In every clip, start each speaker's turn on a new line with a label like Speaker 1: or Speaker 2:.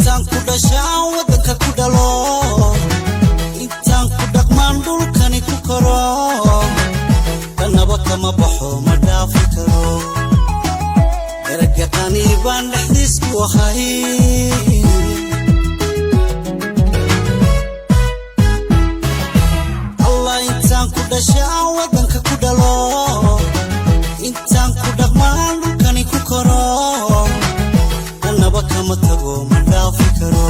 Speaker 1: intaan ku dhashaan wadanka ku dhalo intaan ku dhaqmaan dhulkani ku koro kanaba kama baxo ma dhaafi karo eragaqani baan dhexdiis ku ahay allah intaan ku dhashaan wadanka ku dhalo intaan ku dhaqmaan dhulkani ku koro kanaba kama tago ma dhaafi karo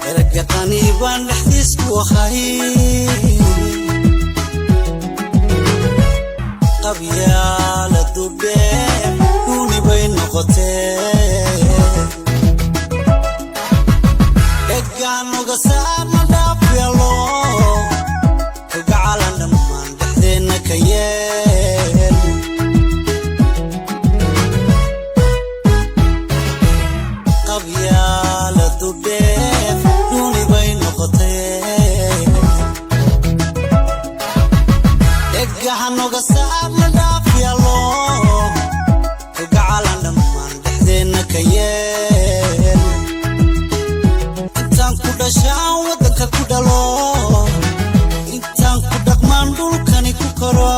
Speaker 1: eragaqani baan dhexdiis ku ahay qabyala dube duni bay noqotee egaan uga saar ma dhaafyalo kagacalan dhammaan dhexdeenna ka yeel qabyala dube duni bay noqotee egaan uga saar ma dhaafyalo kagacalan dhammaan dhexdeenna ka yeel intaan ku dhashaan wadanka ku dhalo intaan ku dhaqmaan dhulkani ku koro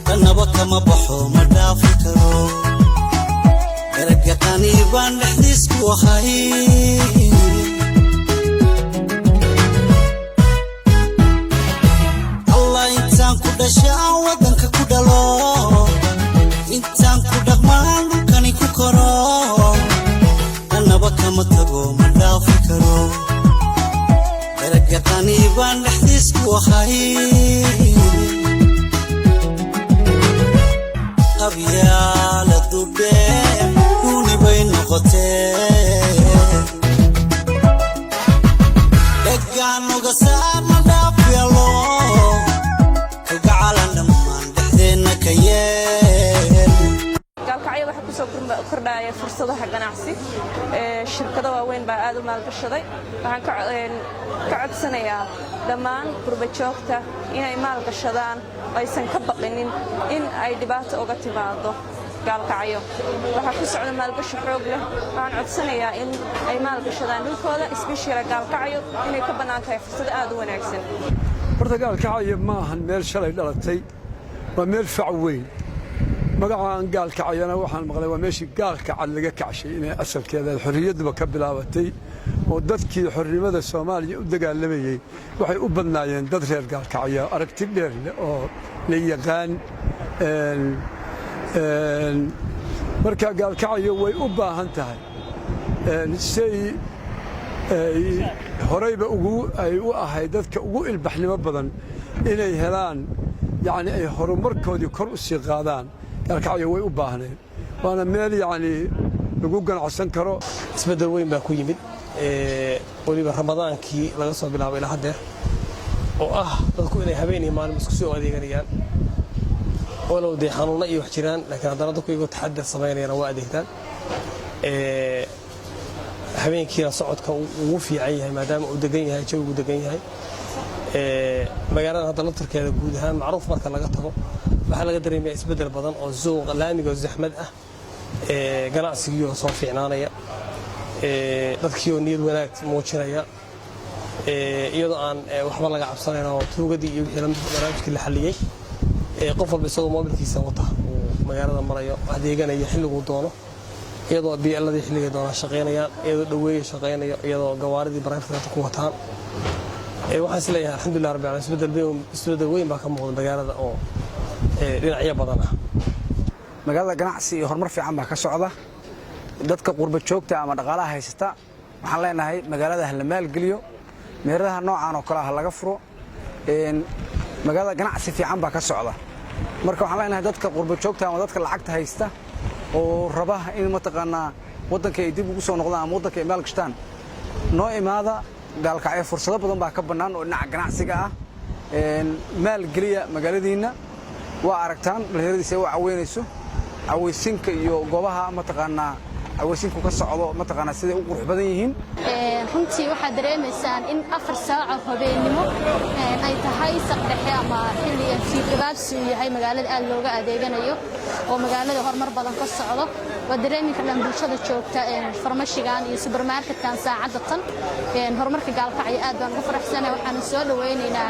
Speaker 1: kanaba kama baxo ma dhaafi karo eragaqani baan dhexdiis ku ahay allah intaan ku dhashaan wadanka ku dhalo intaan ku dhaqmaan dhulkani ku koro kanaba kama tago ma dhaafi karo eragaqani baan dhexdiis ku ahay qabyala dube duni bay noqotee egaan uga saar ma dhaafyalo kagacalan dhammaan dhexdeenna ka yeel
Speaker 2: gaalkacyo waxa ku soo kordhaya fursadaha ganacsi shirkado waaweyn baa aad u maalgashaday waxaan ka codsanayaa dhammaan qurba joogta inay maalgashadaan aysan ka baqinin in ay dhibaato uga timaado gaalkacyo waxa ku socda maalgashi xoog leh waxaan codsanayaa in ay maalgashadaan dhulkooda isbishira gaalkacyo inay ka bannaan tahay fursado aad u wanaagsan
Speaker 3: horta gaalkacyo ma ahan meel shalay dhalatay waa meel fac weyn magacaan gaalkacyana waxaan maqlay waa meeshii gaalka cad laga kacshay inay asalkeeda xorriyaduba ka bilaabatay oo dadkii xornimada Soomaaliya u dagaalamayay waxay u badnaayeen dad reer gaalkacyo aragti dheer leh oo la yaqaan marka gaalkacyo way u baahan tahay say horeyba ay u ahay dadka ugu ilbaxnimo badan inay helaan yani ay horumarkoodii kor u sii qaadaan gaalkacyo way u baahneen waana meel yani lagu ganacsan karo
Speaker 4: isbedel weyn baa ku yimid waliba ramadaankii laga soo bilaabo ilaa hadda oo ah dadku inay habeen iyo maalin isku soo adeeganayaan walow dee xanuuna iyo wax jiraan laakiin haddana dadku iyagu taxadar samaynayaan waa adeegtaan habeenkiina socodka ugu fiican yahay maadaama uu degan yahay jawigu degan yahay magaalada hadda laftarkeeda guud ahaan macruuf marka laga tago waxaa laga dareemayaa isbedel badan oo suuqa laamiga zaxmad ah ganacsigii oo soo fiicnaanaya dadkii oo niyad wanaag muujinaya iyadoo aan waxba laga cabsanayn oo tuugadii iyo wixii barnaamijkii la xalliyey qof walba isagoo moobilkiisa wata uu magaalada marayo adeeganaya xilliguu doono iyadoo bii'aladii xilligay doonaan shaqaynayaan iyadoo dhaweeye shaqaynayo iyadoo gawaaridii barnaamijka ku wataan waxaan isleeyahay alxamdulilah rabbil caalamiin isbedel weyn baa ka muuqda magaalada oo dhinacyo badan ah
Speaker 5: magaalada ganacsi iyo horumar fiican baa ka socda dadka qurba joogta ama dhaqaalaha haysata waxaan leenahay magaalada la maalgeliyo meeraha noocan oo kale ah laga furo magaalada ganacsi fiican baa ka socda marka waxaan leenahay dadka qurba joogta ama dadka lacagta haysta oo raba in mataqaanaa wadanka ay dib ugu soo noqdaan ama wadanka ay maalgashtaan noo imaada gaalkacyo fursado badan baa ka bannaan oo dhinaca ganacsiga ah maalgeliya magaaladiina waa aragtaan dhalinyaradiisa ay u caweynayso caweysinka iyo goobaha mataqaanaa caweysinka ka socdo mataqaanaa siday u qurux badan yihiin
Speaker 6: runtii waxaad dareemaysaan in 4 saaco habeenimo ay tahay saqdhexe ama xilligan si gabaabsi yahay magaalada aad looga adeeganayo oo magaalada horumar badan ka socdo waa dareemi karnaa bulshada joogta farmashigan iyo supermarketkan saacada tan horumarka gaalkacyo aad baan ugu faraxsanahay waxaan soo dhaweynaynaa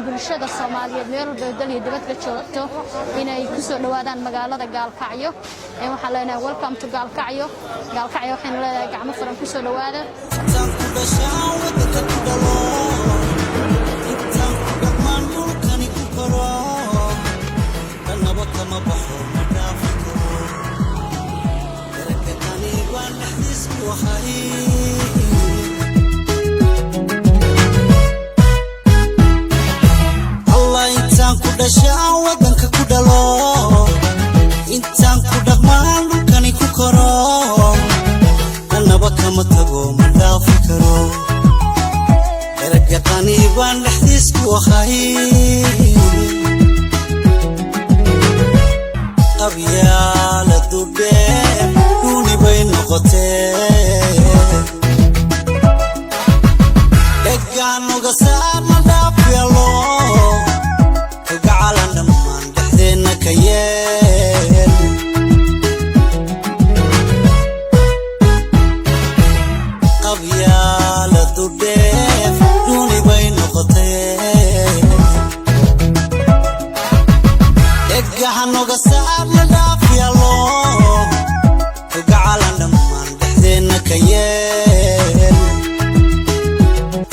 Speaker 6: bulshada Soomaaliyeed meel walba dal iyo dibadda joogto inay ku soo dhawaadaan magaalada gaalkacyo waxaan leenahay welcome to gaalkacyo waxaan leedahay gacmo furan ku soo dhawaada
Speaker 1: Allah intaan ku dhashaa wadanka ku dhalo intaan ku dhaqmaan dhulkani ku koro annaba kama tago ma dhaafi karo eragaqani baan dhexdiis ku ahay qabyaaladu dheer duuni bay noqotee dheggaanoga saar ma dhaafyalo kagacalan dhammaan dhexdeenna ka yeel qabyaaladu dheer duuni bay noqotee dheggaanoga saar ma dhaafyalo kagacalan dhammaan dhexdeenna ka yeel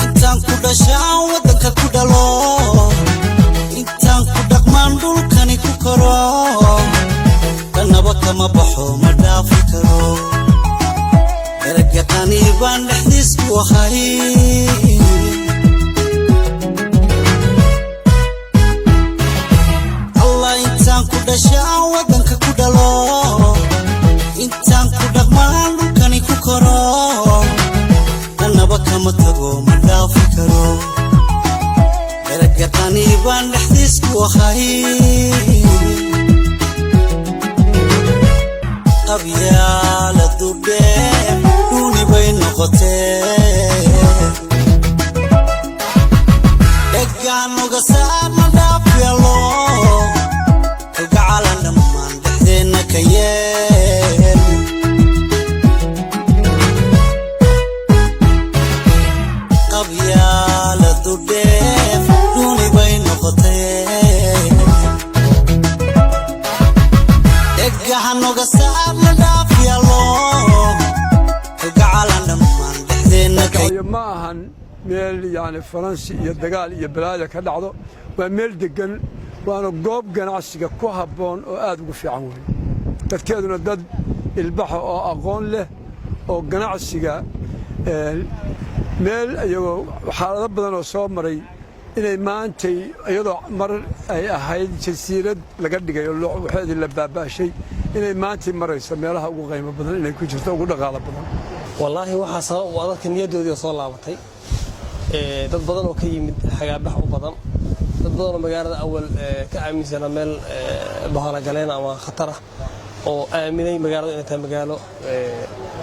Speaker 1: intaan ku dhashaan wadanka ku dhalo intaan ku dhaqmaan dhulkani ku koro dhanaba kama baxo ma dhaafi karo eragaqani baan dhexdiis ku ahay Allah intaan ku dhashaan wadanka ku dhalo intaan ku dhaqmaan dhulkani ku koro dhanaba kama tago ma dhaafi karo eragaqani baan dhexdiis ku ahay qabyaaladu dheer duuni bay noqotee dheggaanoga saar ma dhaafyalo kagacalan dhammaan dhexdeenna ka yeel qabyaaladu dheer duuni bay noqotee dheggaanoga saar ma dhaafyalo kagacalan dhammaan dhexdeenna ka
Speaker 3: ma ahan meel yani faransi iyo dagaal iyo balaaya ka dhacdo waa meel degan waana goob ganacsiga ku habboon oo aad ugu fiican weyn dadkeeduna dad ilbaxa oo aqoon leh oo ganacsiga meel iyagoo xaalado badan oo soo maray inay maantay iyadoo mar ay ahayd jasiirad laga dhigay oo waxeedii la baabaashay inay maantay marayso meelaha ugu qiimo badan inay ku jirto ugu dhaqaalo badan
Speaker 4: wallaahi waxaa sabab u dadka niyadoodii soo laabatay dad badan oo ka yimid xagaabax u badan dad badan oo magaalada awal ka aaminsana meel bahala galeen ama khatar ah oo aaminay magaalada inay tahay magaalo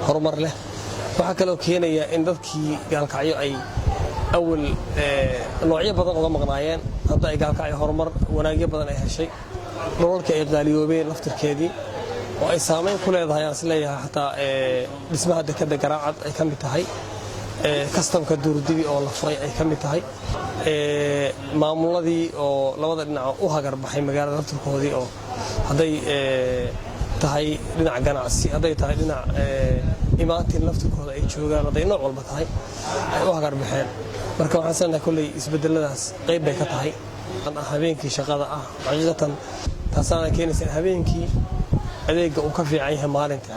Speaker 4: horumar leh waxa kale oo keenaya in dadkii gaalkacyo ay awal noocyo badan uga maqnaayeen hadda ay gaalkacyo horumar wanaagyo badan ay heshay nololka ay qaaliyoobeen laftirkeedii oo ay saameyn ku leedahay aan isleeyahay xataa dhismaha dekada garaacad ay ka mid tahay kastamka duurdibi oo la furay ay ka mid tahay maamuladii oo labada dhinac u hagar baxay magaalada laftirkoodii oo hadday tahay dhinac ganacsi hadday tahay dhinac imaatin laftirkooda ay joogaan hadday nooc walba tahay ay u hagar baxeen marka waxaan seenahay kolley isbedeladaas qayb bay ka tahay habeenkii shaqada ah xaqiiqatan taasaana keenaysa in habeenkii adeega uu ka fiican yahay maalintii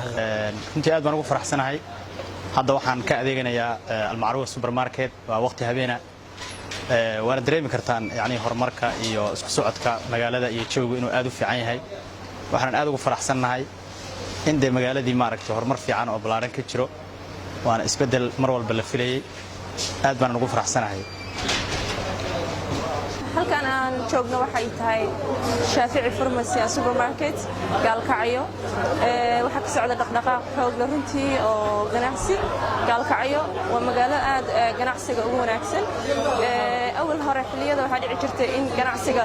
Speaker 7: runtii aad baan ugu faraxsanahay hadda waxaan ka adeeganayaa almacruuf supermarket waa waqti habeena waana dareemi kartaan yani horumarka iyo isku socodka magaalada iyo jawga inuu aad u fiican yahay waxaan aad ugu faraxsanahay in de magaaladii maaragtay horumar fiican oo balaaran ka jiro waana isbedel mar walba la filayay aad baan ugu faraxsanahay
Speaker 2: halkan aan joogno waxay tahay Shaafici Pharmacy and Supermarket gaalkacyo waxa ka socda dhaqdhaqaaq xoog leh runtii oo ganacsi gaalkacyo waa magaalo aad ganacsiga ugu wanaagsan awal hore xilliyada waxa dhici jirtay in ganacsiga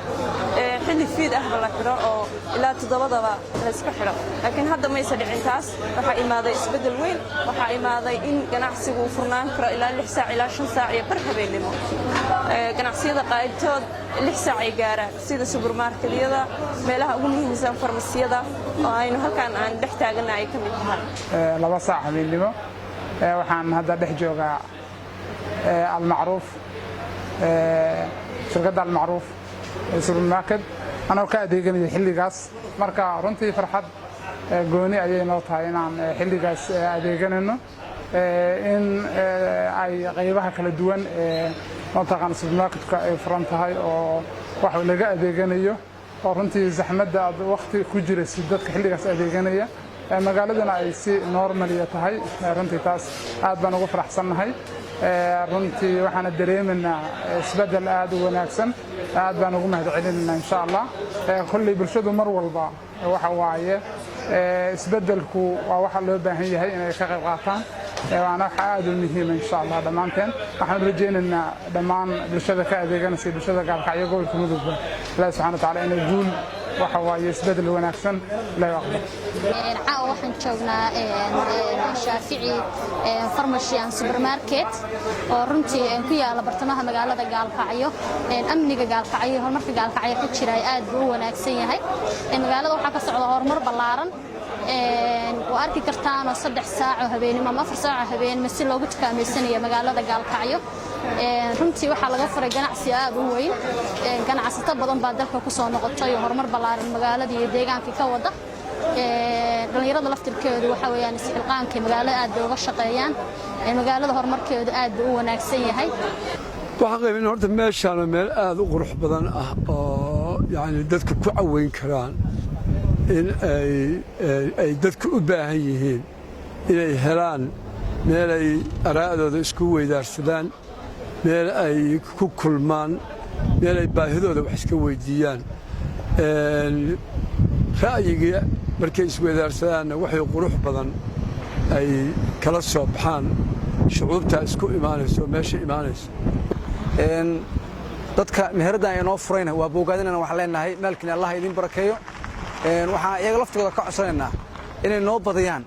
Speaker 2: xilli fiid ah la xiro oo ilaa 7daba la iska xiro laakiin hadda ma aysan dhicin taas waxa imaaday isbedel weyn waxa imaaday in ganacsigu uu furnaan karo ilaa 6 saac ilaa 5 saac iyo bar habeenimo ganacsiyada qaybtood 6 saac ay gaaraan sida supermarketyada meelaha ugu muhiimsan farmasiyada oo aynu halkan aan dhex taaganahay ka mid tahay
Speaker 8: 2 saac habeenimo waxaan hadda dhex joogaa المعروف شركة المعروف supermarket أنا كأديجني حلقاس مركا رنتي فرحت جوني أي نقطة هنا حلقاس أديجنه إن أي غيرها كل دوان نقطة عن supermarket كفرنت هاي أو واحد لقى أديجنيه ورنتي زحمة وقت كجرة سدت حلقاس أديجنيه magaaladana ay si normal tahay runtii taas aad baan ugu faraxsanahay runtii waxaan dareemanaa isbedel aad u wanaagsan aad baan ugu mahadcelinaynaa insha Allah kulli bulshadu mar walba waxa waaye isbedelku waa waxa loo baahan yahay inay ka qayb qaataan waana waxa aad u muhiim insha Allah dhamaanteen waxaan rajaynaynaa dhamaan bulshada ka adeeganaysa bulshada gaalkacyo gobolka Mudug Allah subhanahu wa ta'ala inuu guul waxa waaye isbedel wanaagsan la yaqbal
Speaker 6: waxaan joognaa Shaafici Pharmacy and Supermarket oo runtii ku yaala bartamaha magaalada Gaalkacyo amniga Gaalkacyo horumarka Gaalkacyo ka jira aad buu wanaagsan yahay magaalada waxa ka socda horumar ballaaran oo arki kartaan 3 saac oo habeenimo ama 4 saac habeenimo si loogu tukaameysanayo magaalada Gaalkacyo runtii waxa laga furay ganacsi aad u weyn ganacsato badan baa dalka ku soo noqotay horumar ballaaran magaalada iyo deegaanka ka wada dhalinyarada laftirkeedu waxa weeyaan isxilqaanka magaalada aad uga shaqeeyaan magaalada horumarkeedu aad u wanaagsan yahay
Speaker 3: waxa qaybin horta meeshaan meel aad u qurux badan ah oo yaani dadku ku caweyn karaan in ay dadku u baahan yihiin inay helaan meel ay araadooda isku weydaarsadaan meel ay ku kulmaan meel ay baahidooda wax iska weydiiyaan ra'yiga markay isweydaarsadaan waxay qurux badan ay kala soo baxaan shucuubta isku imaanayso meesha imaanayso
Speaker 5: dadka meherada ay noo furayna waa boogaadinana wax leenahay maalkina Allah idin barakeeyo waxaan iyaga laftooda ka codsanaynaa inay noo badiyaan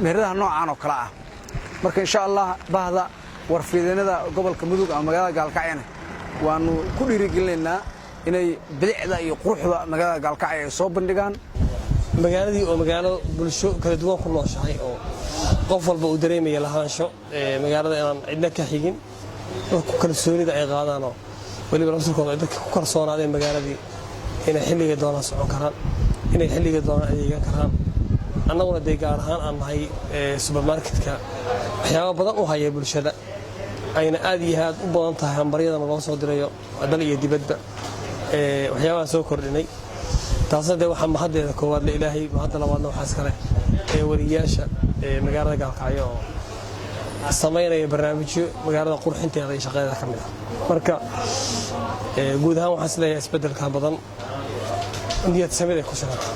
Speaker 5: meheradaha noocan oo kala ah marka insha Allah bahda warfiidanada gobolka Mudug ama magaalada Gaalkacyo waanu ku dhiirigelinaynaa inay bilicda iyo quruxda magaalada Gaalkacyo ay soo bandhigaan
Speaker 4: magaaladii oo magaalo bulsho kala duwan ku nooshahay oo qof walba uu dareemayo lahaansho magaalada inaan cidna ka xigin dadku kalsoonida ay qaadaan oo waliba laftirkooda dadka ku kalsoonaadeen magaaladii inay xilliga doonaan socon karaan inay xilliga doonaan adeegan karaan annaguna deegaan ahaan aan nahay supermarketka waxyaabo badan u haya bulshada ayna aad iyo aad u badan tahay hambaryada loo soo dirayo dal iyo dibadba waxyaabaha soo kordhinay taasna waxa mahaddeeda koowaad la Ilaahay mahadda labaadna waxa iskale wariyaasha magaalada Gaalkacyo oo sameynaya barnaamijyo magaalada qurxinteeda iyo shaqadeeda kamid ah marka guud ahaan waxa isleeyahay isbedelka badan niyad samee ku shaqeeya